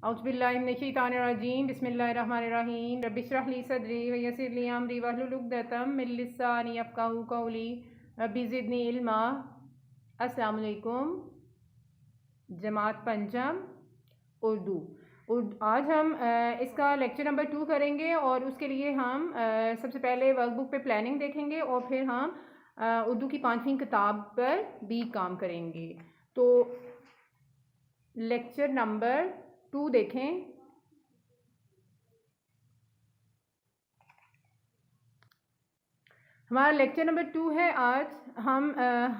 اعوذ باللہ من الشیطان الرجیم بسم اللہ الرحمن الرحیم رب اشرح لی صدری ویسر لی امری واحلل عقدۃ من لسانی یفقہوا قولی رب زدنی علما۔ السلام علیکم جماعت پنجم اردو۔ آج ہم اس کا لیکچر نمبر 2 کریں گے اور اس کے لیے ہم سب سے پہلے ورک بک پہ پلاننگ دیکھیں گے اور پھر ہم اردو کی 5ویں کتاب پر بھی کام کریں گے۔ تو لیکچر نمبر 2 دیکھیں۔ ہمارا لیکچر نمبر 2 ہے۔ آج ہم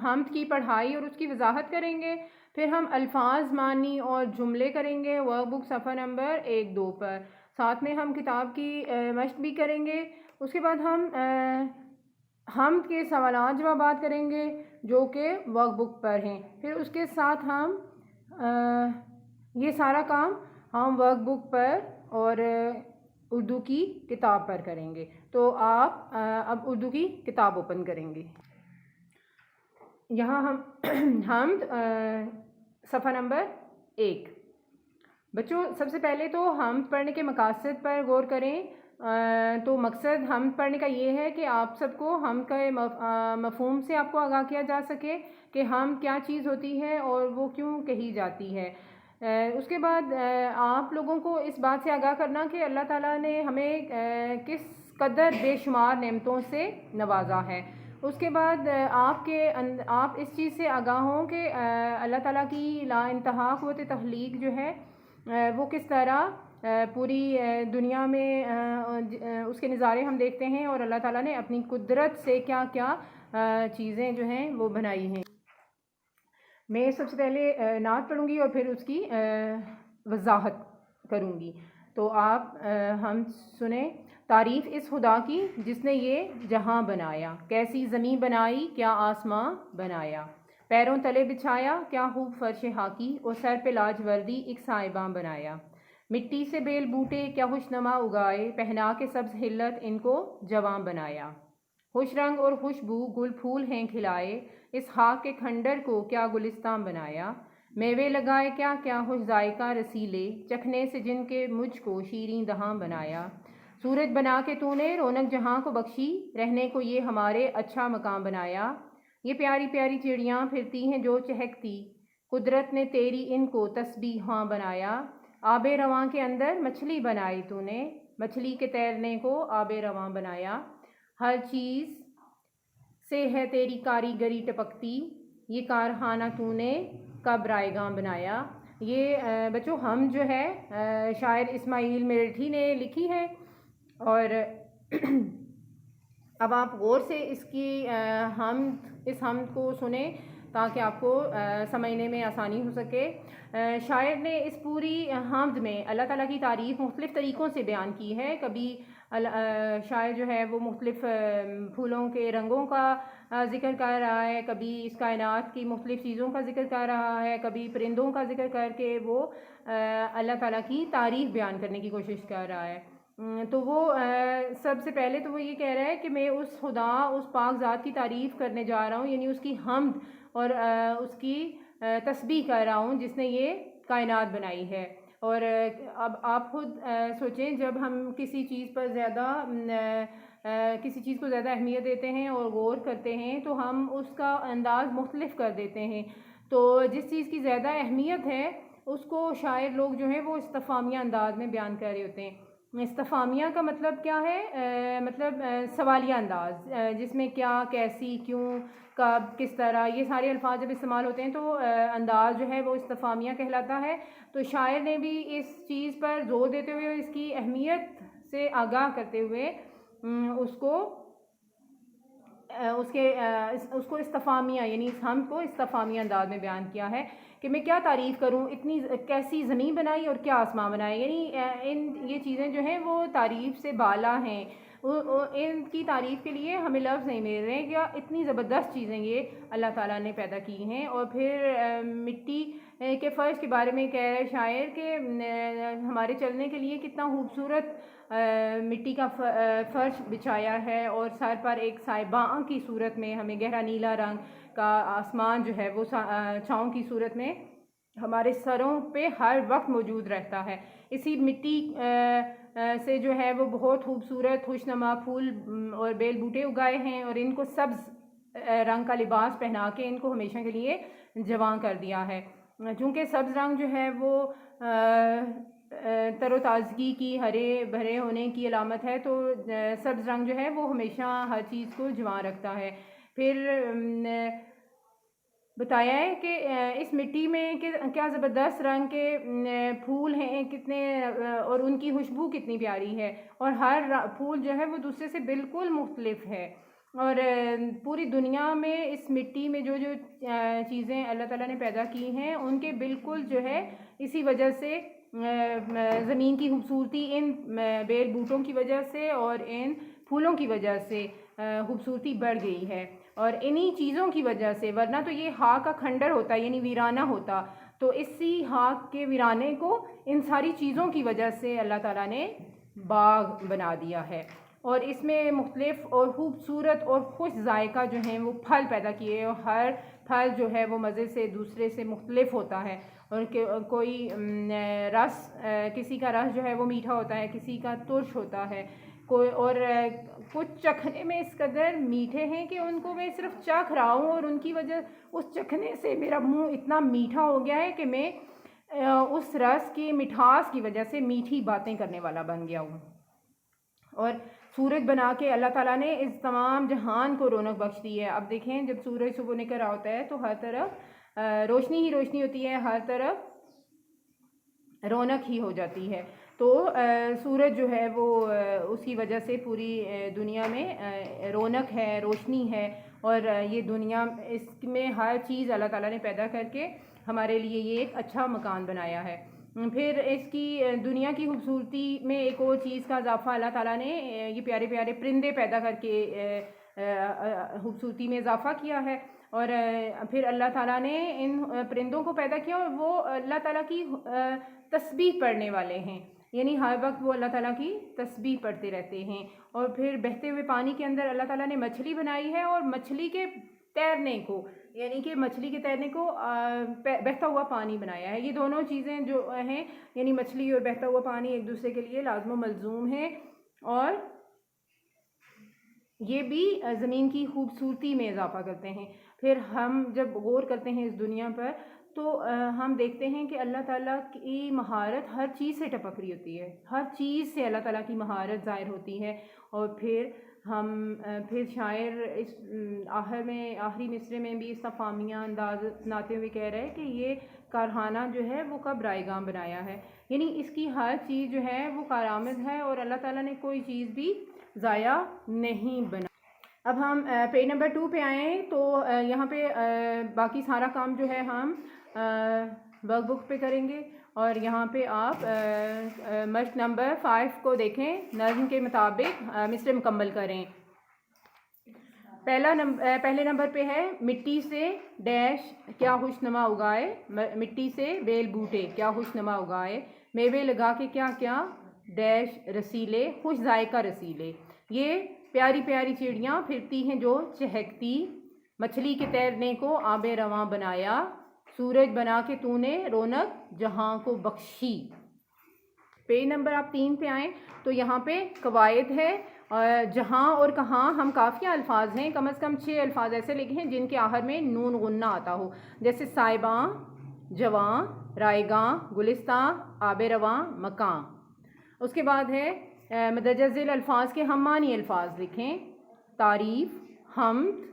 حمد کی پڑھائی اور اس کی وضاحت کریں گے، پھر ہم الفاظ، معنی اور جملے کریں گے ورک بک صفحہ نمبر 1-2 پر، ساتھ میں ہم کتاب کی مشق بھی کریں گے۔ اس کے بعد ہم حمد کے سوالات جوابات کریں گے جو کہ ورک بک پر ہیں، پھر اس کے ساتھ ہم یہ سارا کام ہم ورک بک پر اور اردو کی کتاب پر کریں گے۔ تو آپ اب اردو کی کتاب اوپن کریں گے۔ یہاں ہم حمد صفحہ نمبر 1۔ بچوں سب سے پہلے تو حمد پڑھنے کے مقاصد پر غور کریں۔ تو مقصد حمد پڑھنے کا یہ ہے کہ آپ سب کو حمد کا مفہوم سے آپ کو آگاہ کیا جا سکے کہ حمد کیا چیز ہوتی ہے اور وہ کیوں کہی جاتی ہے۔ اس کے بعد آپ لوگوں کو اس بات سے آگاہ کرنا کہ اللہ تعالیٰ نے ہمیں کس قدر بے شمار نعمتوں سے نوازا ہے۔ اس کے بعد آپ اس چیز سے آگاہ ہوں کہ اللہ تعالیٰ کی لا انتہا قوت تخلیق جو ہے وہ کس طرح پوری دنیا میں اس کے نظارے ہم دیکھتے ہیں اور اللہ تعالیٰ نے اپنی قدرت سے کیا کیا چیزیں جو ہیں وہ بنائی ہیں۔ میں سب سے پہلے نعت پڑھوں گی اور پھر اس کی وضاحت کروں گی۔ تو آپ ہم سنیں۔ تعریف اس خدا کی جس نے یہ جہاں بنایا، کیسی زمین بنائی کیا آسماں بنایا، پیروں تلے بچھایا کیا خوب فرش خاکی، اور سر پہ لاجوردی ایک سائباں بنایا، مٹی سے بیل بوٹے کیا خوش نما اگائے، پہنا کے سبز ہلت ان کو جواں بنایا، خوش رنگ اور خوشبو گل پھول ہیں کھلائے، اس خاک کے کھنڈر کو کیا گلستان بنایا، میوے لگائے کیا کیا خوش ذائقہ رسیلے، چکھنے سے جن کے مجھ کو شیریں دہاں بنایا، سورج بنا کے تو نے رونق جہاں کو بخشی، رہنے کو یہ ہمارے اچھا مقام بنایا، یہ پیاری پیاری چڑیاں پھرتی ہیں جو چہکتی، قدرت نے تیری ان کو تسبیحاں بنایا، آب رواں کے اندر مچھلی بنائی تو نے، مچھلی کے تیرنے کو آب رواں بنایا، ہر چیز سے ہے تیری کاریگری ٹپکتی، یہ کارخانہ تو نے کب رائے گاں بنایا۔ یہ بچوں ہم جو ہے شاعر اسماعیل میرٹھی نے لکھی ہے، اور اب آپ غور سے اس حمد کو سنیں تاکہ آپ کو سمجھنے میں آسانی ہو سکے۔ شاعر نے اس پوری حمد میں اللہ تعالیٰ کی تعریف مختلف طریقوں سے بیان کی ہے۔ کبھی شاعر جو ہے وہ مختلف پھولوں کے رنگوں کا ذکر کر رہا ہے، کبھی اس کائنات کی مختلف چیزوں کا ذکر کر رہا ہے، کبھی پرندوں کا ذکر کر کے وہ اللہ تعالیٰ کی تعریف بیان کرنے کی کوشش کر رہا ہے۔ تو وہ سب سے پہلے تو وہ یہ کہہ رہا ہے کہ میں اس خدا، اس پاک ذات کی تعریف کرنے جا رہا ہوں، یعنی اس کی حمد اور اس کی تسبیح کر رہا ہوں جس نے یہ کائنات بنائی ہے۔ اور اب آپ خود سوچیں، جب ہم کسی چیز کو زیادہ اہمیت دیتے ہیں اور غور کرتے ہیں تو ہم اس کا انداز مختلف کر دیتے ہیں۔ تو جس چیز کی زیادہ اہمیت ہے اس کو شاعر لوگ جو ہیں وہ استفہامیہ انداز میں بیان کر رہے ہوتے ہیں۔ استفہامیہ کا مطلب کیا ہے؟ مطلب سوالیہ انداز، جس میں کیا، کیسی، کیوں، کب، کس طرح، یہ سارے الفاظ جب استعمال ہوتے ہیں تو انداز جو ہے وہ استفہامیہ کہلاتا ہے۔ تو شاعر نے بھی اس چیز پر زور دیتے ہوئے، اس کی اہمیت سے آگاہ کرتے ہوئے اس کو استفہامیہ یعنی اس حمد کو استفہامیہ انداز میں بیان کیا ہے کہ میں کیا تعریف کروں، اتنی کیسی زمین بنائی اور کیا آسمان بنائے، یعنی یہ چیزیں جو ہیں وہ تعریف سے بالا ہیں، ان کی تعریف کے لیے ہمیں لفظ نہیں مل رہے کہ اتنی زبردست چیزیں یہ اللہ تعالیٰ نے پیدا کی ہیں۔ اور پھر مٹی کے فرش کے بارے میں کہہ رہے شاعر کہ ہمارے چلنے کے لیے کتنا خوبصورت مٹی کا فرش بچھایا ہے، اور سر پر ایک سائباں کی صورت میں ہمیں گہرا نیلا رنگ کا آسمان جو ہے وہ چھاؤں کی صورت میں ہمارے سروں پہ ہر وقت موجود رہتا ہے. اسی مٹی سے جو ہے وہ بہت خوبصورت خوشنما پھول اور بیل بوٹے اگائے ہیں اور ان کو سبز رنگ کا لباس پہنا کے ان کو ہمیشہ کے لیے جوان کر دیا ہے. چونکہ سبز رنگ جو ہے وہ تر و تازگی کی، ہرے بھرے ہونے کی علامت ہے، تو سبز رنگ جو ہے وہ ہمیشہ ہر چیز کو جوان رکھتا ہے. پھر بتایا ہے کہ اس مٹی میں کیا زبردست رنگ کے پھول ہیں کتنے، اور ان کی خوشبو کتنی پیاری ہے، اور ہر پھول جو ہے وہ دوسرے سے بالکل مختلف ہے. اور پوری دنیا میں اس مٹی میں جو چیزیں اللہ تعالیٰ نے پیدا کی ہیں ان کے بالکل جو ہے اسی وجہ سے زمین کی خوبصورتی ان بیل بوٹوں کی وجہ سے اور ان پھولوں کی وجہ سے خوبصورتی بڑھ گئی ہے. اور انہی چیزوں کی وجہ سے، ورنہ تو یہ خاک کا کھنڈر ہوتا یعنی ویرانہ ہوتا، تو اسی خاک کے ویرانے کو ان ساری چیزوں کی وجہ سے اللہ تعالیٰ نے باغ بنا دیا ہے. اور اس میں مختلف اور خوبصورت اور خوش ذائقہ جو ہیں وہ پھل پیدا کیے، اور ہر پھل جو ہے وہ مزے سے دوسرے سے مختلف ہوتا ہے. اور کوئی رس، کسی کا رس جو ہے وہ میٹھا ہوتا ہے، کسی کا ترش ہوتا ہے، کوئی اور کچھ چکھنے میں اس قدر میٹھے ہیں کہ ان کو میں صرف چکھ رہا ہوں اور ان کی وجہ اس چکھنے سے میرا منہ اتنا میٹھا ہو گیا ہے کہ میں اس رس کی مٹھاس کی وجہ سے میٹھی باتیں کرنے والا بن گیا ہوں. اور سورج بنا کے اللہ تعالیٰ نے اس تمام جہان کو رونق بخش دی ہے. اب دیکھیں جب سورج صبح نکل رہا ہوتا ہے تو ہر طرف روشنی ہی روشنی ہوتی ہے، ہر طرف رونق ہی ہو جاتی ہے. تو سورج جو ہے وہ اس کی وجہ سے پوری دنیا میں رونق ہے، روشنی ہے، اور یہ دنیا اس میں ہر چیز اللہ تعالیٰ نے پیدا کر کے ہمارے لیے یہ ایک اچھا مکان بنایا ہے. پھر اس کی دنیا کی خوبصورتی میں ایک اور چیز کا اضافہ اللہ تعالیٰ نے یہ پیارے پیارے پرندے پیدا کر کے خوبصورتی میں اضافہ کیا ہے. اور پھر اللہ تعالیٰ نے ان پرندوں کو پیدا کیا اور وہ اللہ تعالیٰ کی تسبیح پڑھنے والے ہیں، یعنی ہر وقت وہ اللہ تعالیٰ کی تسبیح پڑھتے رہتے ہیں. اور پھر بہتے ہوئے پانی کے اندر اللہ تعالیٰ نے مچھلی بنائی ہے، اور مچھلی کے تیرنے کو، یعنی کہ مچھلی کے تیرنے کو بہتا ہوا پانی بنایا ہے. یہ دونوں چیزیں جو ہیں یعنی مچھلی اور بہتا ہوا پانی ایک دوسرے کے لیے لازم و ملزوم ہیں، اور یہ بھی زمین کی خوبصورتی میں اضافہ کرتے ہیں. پھر ہم جب غور کرتے ہیں اس دنیا پر تو ہم دیکھتے ہیں کہ اللہ تعالیٰ کی مہارت ہر چیز سے ٹپک رہی ہوتی ہے، ہر چیز سے اللہ تعالیٰ کی مہارت ظاہر ہوتی ہے. اور پھر شاعر اس آخری مصرے میں بھی اس کا فامیہ انداز اپناتے ہوئے کہہ رہے ہیں کہ یہ کارخانہ جو ہے وہ کب رائے گاں بنایا ہے، یعنی اس کی ہر چیز جو ہے وہ کارآمد ہے اور اللہ تعالیٰ نے کوئی چیز بھی ضائع نہیں بنا. اب ہم پیج نمبر 2 پہ آئیں تو یہاں پہ باقی سارا کام جو ہے ہم ورک بک پہ کریں گے. اور یہاں پہ آپ مشق نمبر 5 کو دیکھیں، نظم کے مطابق مصرے مکمل کریں. پہلے نمبر پہ ہے مٹی سے ڈیش کیا خوش نما اگائے، مٹی سے بیل بوٹے کیا خوش نما اگائے، میوے لگا کے کیا کیا ڈیش رسیلے خوش ذائقہ رسیلے. یہ پیاری پیاری چڑیاں پھرتی ہیں جو چہکتی، مچھلی کے تیرنے کو آب رواں بنایا، سورج بنا کے تو نے رونق جہاں کو بخشی. پیج نمبر آپ 3 پہ آئیں تو یہاں پہ قواعد ہے. جہاں اور کہاں ہم کافی الفاظ ہیں، کم از کم 6 الفاظ ایسے لکھے ہیں جن کے آخر میں نون غنہ آتا ہو، جیسے سائباں، جواں، رائے گاں، گلستاں، آب رواں، مکاں. اس کے بعد ہے مندرجہ ذیل الفاظ کے ہم معنی الفاظ لکھیں، تعریف، حمد،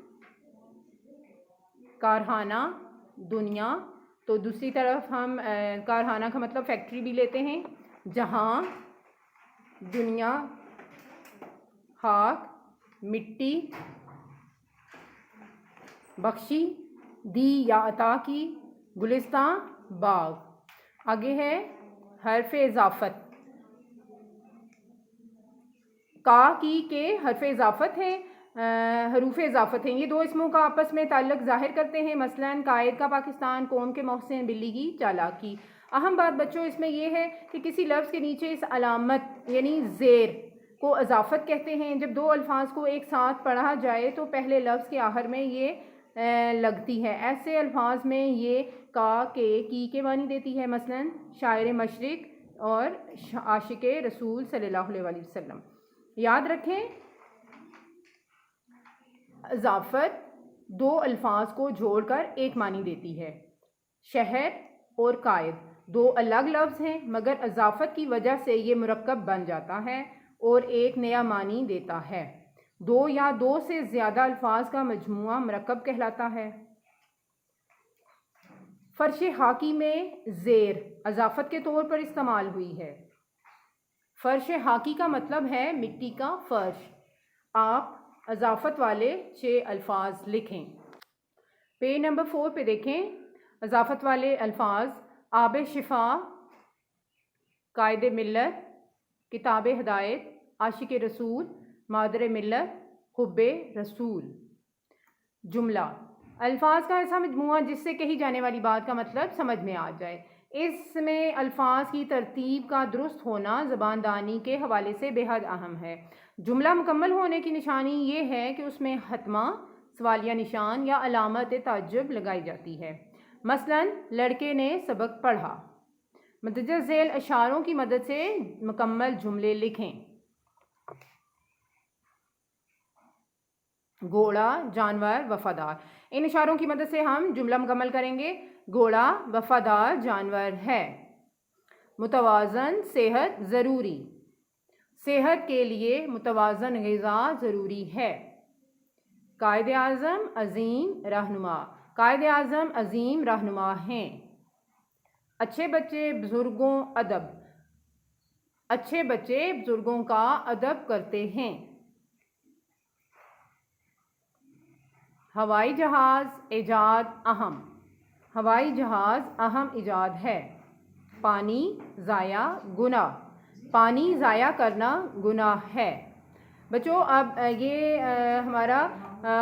کارخانہ، دنیا. تو دوسری طرف ہم کارخانہ کا مطلب فیکٹری بھی لیتے ہیں، جہاں، دنیا، خاک، مٹی، بخشی، دی یا عطا کی، گلستان، باغ. آگے ہے حرف اضافت، کا کی کے حرف اضافت ہیں، حروف اضافت ہیں. یہ 2 اسموں کا آپس میں تعلق ظاہر کرتے ہیں، مثلاً قائد کا پاکستان، قوم کے محسن، بلی کی چالاکی. اہم بات بچوں اس میں یہ ہے کہ کسی لفظ کے نیچے اس علامت یعنی زیر کو اضافت کہتے ہیں. جب 2 الفاظ کو ایک ساتھ پڑھا جائے تو پہلے لفظ کے آخر میں یہ لگتی ہے. ایسے الفاظ میں یہ کا کے کی کے معنی دیتی ہے، مثلاً شاعر مشرق اور عاشق رسول صلی اللہ علیہ وسلم۔ یاد رکھیں اضافت دو الفاظ کو جوڑ کر ایک معنی دیتی ہے۔ شہر اور قائد دو الگ لفظ ہیں، مگر اضافت کی وجہ سے یہ مرکب بن جاتا ہے اور ایک نیا معنی دیتا ہے۔ دو یا دو سے زیادہ الفاظ کا مجموعہ مرکب کہلاتا ہے۔ فرش حاکی میں زیر اضافت کے طور پر استعمال ہوئی ہے۔ فرش حاکی کا مطلب ہے مٹی کا فرش۔ آپ اضافت والے 6 الفاظ لکھیں۔ پیج نمبر 4 پہ دیکھیں اضافت والے الفاظ: آب شفا، قائد ملت، کتاب ہدایت، عاشق رسول، مادر ملت، حب رسول۔ جملہ الفاظ کا ایسا مجموعہ جس سے کہی جانے والی بات کا مطلب سمجھ میں آ جائے۔ اس میں الفاظ کی ترتیب کا درست ہونا زبان دانی کے حوالے سے بے حد اہم ہے۔ جملہ مکمل ہونے کی نشانی یہ ہے کہ اس میں حتما سوالیہ نشان یا علامت تعجب لگائی جاتی ہے۔ مثلاً لڑکے نے سبق پڑھا۔ مندرجہ ذیل اشاروں کی مدد سے مکمل جملے لکھیں۔ گھوڑا، جانور، وفادار۔ ان اشاروں کی مدد سے ہم جملہ مکمل کریں گے۔ گھوڑا وفادار جانور ہے۔ متوازن صحت ضروری۔ صحت کے لیے متوازن غذا ضروری ہے۔ قائد اعظم عظیم رہنما۔ قائد اعظم عظیم رہنما ہیں۔ اچھے بچے بزرگوں ادب۔ اچھے بچے بزرگوں کا ادب کرتے ہیں۔ ہوائی جہاز ایجاد اہم۔ ہوائی جہاز اہم ایجاد ہے۔ پانی ضائع گناہ۔ پانی ضائع کرنا گناہ ہے۔ بچوں اب یہ ہمارا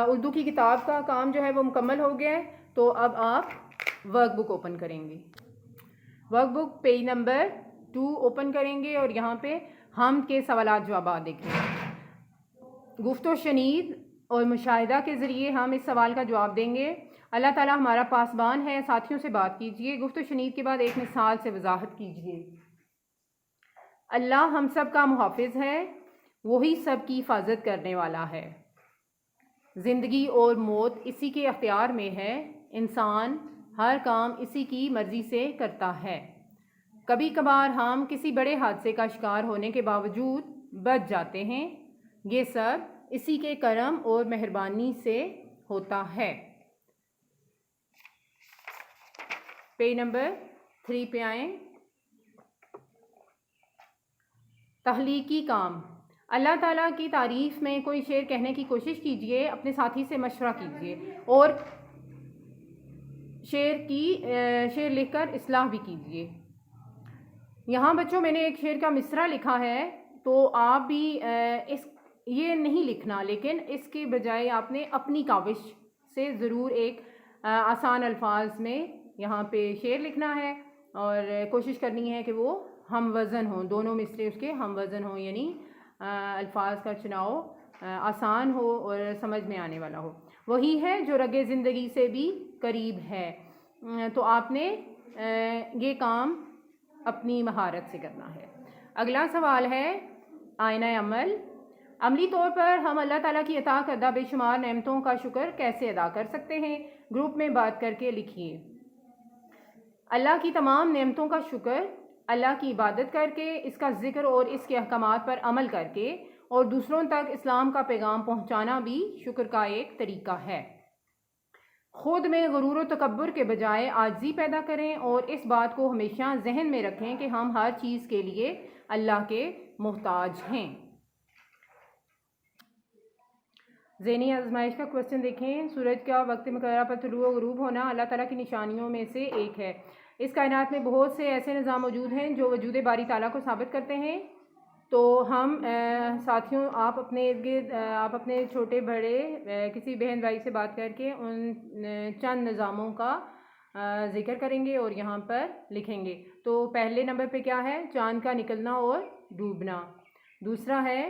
اردو کی کتاب کا کام جو ہے وہ مکمل ہو گیا ہے، تو اب آپ ورک بک اوپن کریں گے۔ ورک بک پیج نمبر 2 اوپن کریں گے اور یہاں پہ ہم کے سوالات جوابات دیکھیں گے۔ گفت و شنید اور مشاہدہ کے ذریعے ہم اس سوال کا جواب دیں گے۔ اللہ تعالیٰ ہمارا پاسبان ہے، ساتھیوں سے بات کیجئے۔ گفت و شنید کے بعد ایک مثال سے وضاحت کیجئے۔ اللہ ہم سب کا محافظ ہے، وہی سب کی حفاظت کرنے والا ہے۔ زندگی اور موت اسی کے اختیار میں ہے، انسان ہر کام اسی کی مرضی سے کرتا ہے۔ کبھی کبھار ہم کسی بڑے حادثے کا شکار ہونے کے باوجود بچ جاتے ہیں، یہ سب اسی کے کرم اور مہربانی سے ہوتا ہے۔ پیج نمبر 3 پہ آئیں۔ تخلیقی کام۔ اللہ تعالیٰ کی تعریف میں کوئی شعر کہنے کی کوشش کیجئے، اپنے ساتھی سے مشورہ کیجئے اور شعر لکھ کر اصلاح بھی کیجئے۔ یہاں بچوں میں نے ایک شعر کا مصرع لکھا ہے، تو آپ بھی یہ نہیں لکھنا، لیکن اس کے بجائے آپ نے اپنی کاوش سے ضرور ایک آسان الفاظ میں یہاں پہ شعر لکھنا ہے اور کوشش کرنی ہے کہ وہ ہم وزن ہوں، دونوں مصرے اس کے ہم وزن ہوں، یعنی الفاظ کا چناؤ آسان ہو اور سمجھ میں آنے والا ہو۔ وہی ہے جو رگ زندگی سے بھی قریب ہے۔ تو آپ نے یہ کام اپنی مہارت سے کرنا ہے۔ اگلا سوال ہے آئینہ عمل۔ عملی طور پر ہم اللہ تعالیٰ کی عطا کردہ بے شمار نعمتوں کا شکر کیسے ادا کر سکتے ہیں؟ گروپ میں بات کر کے لکھیے۔ اللہ کی تمام نعمتوں کا شکر اللہ کی عبادت کر کے، اس کا ذکر اور اس کے احکامات پر عمل کر کے اور دوسروں تک اسلام کا پیغام پہنچانا بھی شکر کا ایک طریقہ ہے۔ خود میں غرور و تکبر کے بجائے عاجزی پیدا کریں اور اس بات کو ہمیشہ ذہن میں رکھیں کہ ہم ہر چیز کے لیے اللہ کے محتاج ہیں۔ ذہنی آزمائش کا کوشچن دیکھیں۔ سورج کا وقت مقررہ پر طلوع و غروب ہونا اللہ تعالیٰ کی نشانیوں میں سے ایک ہے۔ اس کائنات میں بہت سے ایسے نظام موجود ہیں جو وجود باری تعالیٰ کو ثابت کرتے ہیں۔ تو ہم ساتھیوں آپ اپنے ارد گرد آپ اپنے چھوٹے بڑے کسی بہن بھائی سے بات کر کے ان چند نظاموں کا ذکر کریں گے اور یہاں پر لکھیں گے۔ تو پہلے نمبر پہ کیا ہے؟ چاند کا نکلنا اور ڈوبنا۔ دوسرا ہے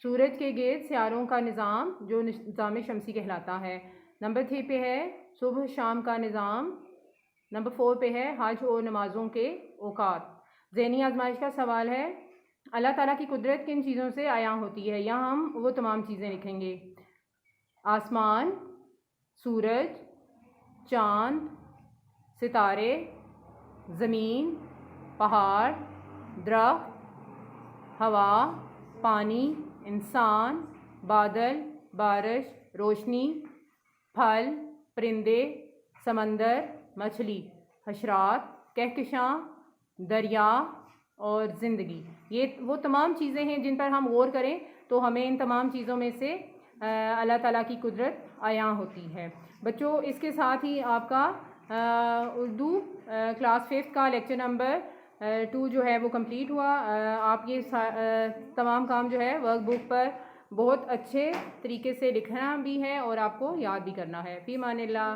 سورج کے گرد سیاروں کا نظام جو نظام شمسی کہلاتا ہے۔ نمبر 3 پہ ہے صبح شام کا نظام نمبر 4 پہ ہے حج اور نمازوں کے اوقات۔ ذہنی آزمائش کا سوال ہے اللہ تعالیٰ کی قدرت کن چیزوں سے عیاں ہوتی ہے؟ یہاں ہم وہ تمام چیزیں لکھیں گے: آسمان، سورج، چاند، ستارے، زمین، پہاڑ، درخت، ہوا، پانی، انسان، بادل، بارش، روشنی، پھل، پرندے، سمندر، مچھلی، حشرات، کہکشاں، دریا اور زندگی۔ یہ وہ تمام چیزیں ہیں جن پر ہم غور کریں تو ہمیں ان تمام چیزوں میں سے اللہ تعالیٰ کی قدرت عیاں ہوتی ہے۔ بچوں، اس کے ساتھ ہی آپ کا اردو کلاس 5 کا لیکچر نمبر 2 جو ہے وہ کمپلیٹ ہوا۔ آپ یہ تمام کام جو ہے ورک بک پر بہت اچھے طریقے سے لکھنا بھی ہے اور آپ کو یاد بھی کرنا ہے۔ فی امان اللہ۔